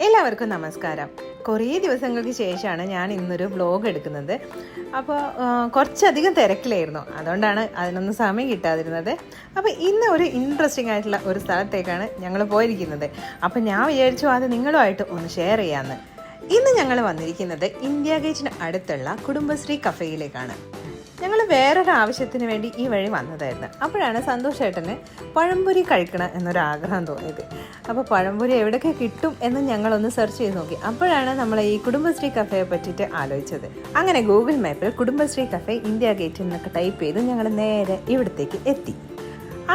എല്ലാവർക്കും നമസ്കാരം. കുറേ ദിവസങ്ങൾക്ക് ശേഷമാണ് ഞാൻ ഇന്നൊരു വ്ലോഗ് എടുക്കുന്നത്. അപ്പോൾ കുറച്ചധികം തിരക്കിലായിരുന്നു, അതുകൊണ്ടാണ് അതിനൊന്നും സമയം കിട്ടാതിരുന്നത്. അപ്പോൾ ഇന്ന് ഒരു ഇൻട്രസ്റ്റിംഗ് ആയിട്ടുള്ള ഒരു സ്ഥലത്തേക്കാണ് ഞങ്ങൾ പോയിരിക്കുന്നത്. അപ്പോൾ ഞാൻ വിചാരിച്ചു അത് നിങ്ങളുമായിട്ട് ഒന്ന് ഷെയർ ചെയ്യാമെന്ന്. ഇന്ന് ഞങ്ങൾ വന്നിരിക്കുന്നത് ഇന്ത്യ ഗേറ്റിന് അടുത്തുള്ള കുടുംബശ്രീ കഫേയിലേക്കാണ്. ഞങ്ങൾ വേറൊരു ആവശ്യത്തിന് വേണ്ടി ഈ വഴി വന്നതായിരുന്നു. അപ്പോഴാണ് സന്തോഷേട്ടന് പഴംപൊരി കഴിക്കണം എന്നൊരാഗ്രഹം തോന്നിയത്. അപ്പോൾ പഴംപൊരി എവിടെയൊക്കെ കിട്ടും എന്ന് ഞങ്ങളൊന്ന് സെർച്ച് ചെയ്ത് നോക്കി. അപ്പോഴാണ് നമ്മൾ ഈ കുടുംബശ്രീ കഫേയെ പറ്റിയിട്ട് ആലോചിച്ചത്. അങ്ങനെ ഗൂഗിൾ മാപ്പിൽ കുടുംബശ്രീ കഫേ ഇന്ത്യ ഗേറ്റ് എന്നൊക്കെ ടൈപ്പ് ചെയ്ത് ഞങ്ങൾ നേരെ ഇവിടത്തേക്ക് എത്തി.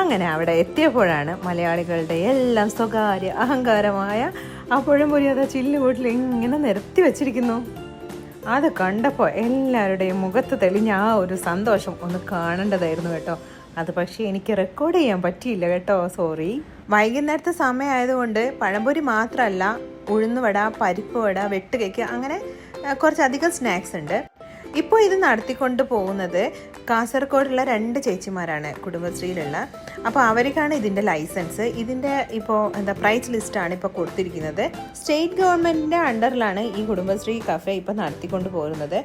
അങ്ങനെ അവിടെ എത്തിയപ്പോഴാണ് മലയാളികളുടെ എല്ലാം സ്വകാര്യ അഹങ്കാരമായ ആ പഴംപൊരി അതാ ചില്ലുകൂട്ടിൽ ഇങ്ങനെ നിരത്തി വെച്ചിരിക്കുന്നു. അത് കണ്ടപ്പോൾ എല്ലാവരുടെയും മുഖത്ത് തെളിഞ്ഞ ആ ഒരു സന്തോഷം ഒന്ന് കാണേണ്ടതായിരുന്നു കേട്ടോ. അത് പക്ഷേ എനിക്ക് റെക്കോർഡ് ചെയ്യാൻ പറ്റിയില്ല കേട്ടോ, സോറി. വൈകുന്നേരത്തെ സമയമായതുകൊണ്ട് പഴംപൊരി മാത്രമല്ല, ഉഴുന്നുവട, പരിപ്പ് വട, വെട്ടുകേക്ക്, അങ്ങനെ കുറച്ചധികം സ്നാക്സ് ഉണ്ട്. ഇപ്പോൾ ഇത് നടത്തിക്കൊണ്ട് പോകുന്നത് കാസർഗോഡുള്ള 2 ചേച്ചിമാരാണ് കുടുംബശ്രീയിലുള്ള. അപ്പോൾ അവർക്കാണ് ഇതിൻ്റെ ലൈസൻസ്. ഇതിൻ്റെ ഇപ്പോൾ പ്രൈസ് ലിസ്റ്റാണ് ഇപ്പോൾ കൊടുത്തിരിക്കുന്നത്. സ്റ്റേറ്റ് ഗവൺമെൻറ്റിൻ്റെ അണ്ടറിലാണ് ഈ കുടുംബശ്രീ കഫേ ഇപ്പോൾ നടത്തിക്കൊണ്ട് പോകുന്നത്.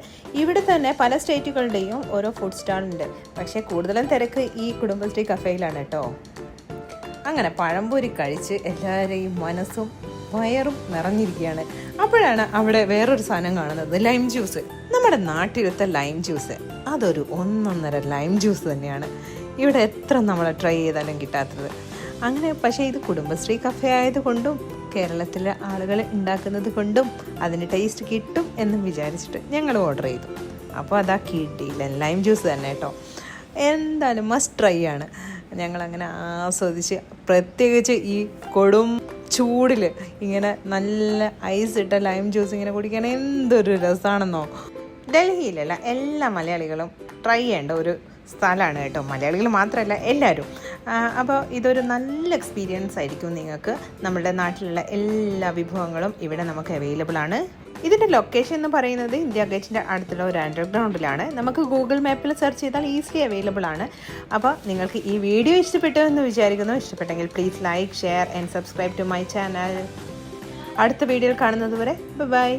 ഇവിടെ തന്നെ പല സ്റ്റേറ്റുകളുടെയും ഓരോ ഫുഡ് സ്റ്റാൾ ഉണ്ട്. പക്ഷേ കൂടുതലും തിരക്ക് ഈ കുടുംബശ്രീ കഫേയിലാണ് കേട്ടോ. അങ്ങനെ പഴംപൊരി കഴിച്ച് എല്ലാവരെയും മനസ്സും വയറും നിറഞ്ഞിരിക്കുകയാണ്. അപ്പോഴാണ് അവിടെ വേറൊരു സാധനം കാണുന്നത്, ലൈം ജ്യൂസ്. നമ്മുടെ നാട്ടിലത്തെ ലൈം ജ്യൂസ് അതൊരു ഒന്നൊന്നര ലൈം ജ്യൂസ് തന്നെയാണ്. ഇവിടെ എത്ര നമ്മൾ ട്രൈ ചെയ്താലും കിട്ടാത്തത്. അങ്ങനെ പക്ഷേ ഇത് കുടുംബശ്രീ കഫേ ആയതുകൊണ്ടും കേരളത്തിലെ ആളുകൾ ഉണ്ടാക്കുന്നത് കൊണ്ടും അതിന് ടേസ്റ്റ് കിട്ടും എന്നും വിചാരിച്ചിട്ട് ഞങ്ങൾ ഓർഡർ ചെയ്തു. അപ്പോൾ അതാ കിട്ടിയില്ല, ലൈം ജ്യൂസ് തന്നെ കേട്ടോ. എന്തായാലും മസ്റ്റ് ട്രൈ ആണ്. ഞങ്ങളങ്ങനെ ആസ്വദിച്ച്, പ്രത്യേകിച്ച് ഈ കൊടും ചൂടിൽ ഇങ്ങനെ നല്ല ഐസ് ഇട്ട ലൈം ജ്യൂസ് ഇങ്ങനെ കുടിക്കാൻ എന്തൊരു രസമാണെന്നോ. ഡൽഹിയിലല്ല, എല്ലാ മലയാളികളും ട്രൈ ചെയ്യേണ്ട ഒരു സ്ഥലമാണ് കേട്ടോ. മലയാളികൾ മാത്രമല്ല, എല്ലാവരും. അപ്പോൾ ഇതൊരു നല്ല എക്സ്പീരിയൻസ് ആയിരിക്കും നിങ്ങൾക്ക്. നമ്മുടെ നാട്ടിലുള്ള എല്ലാ വിഭവങ്ങളും ഇവിടെ നമുക്ക് അവൈലബിൾ ആണ്. ഇതിൻ്റെ ലൊക്കേഷൻ എന്ന് പറയുന്നത് ഇന്ത്യ ഗേറ്റിൻ്റെ അടുത്തുള്ള ഒരു അണ്ടർഗ്രൗണ്ടിലാണ്. നമുക്ക് ഗൂഗിൾ മാപ്പിൽ സെർച്ച് ചെയ്താൽ ഈസിലി അവൈലബിൾ ആണ്. അപ്പോൾ നിങ്ങൾക്ക് ഈ വീഡിയോ ഇഷ്ടപ്പെട്ടു എന്ന് വിചാരിക്കുന്നു. ഇഷ്ടപ്പെട്ടെങ്കിൽ please like, share and subscribe to my channel. അടുത്ത വീഡിയോയിൽ കാണുന്നത് വരെ ബൈ.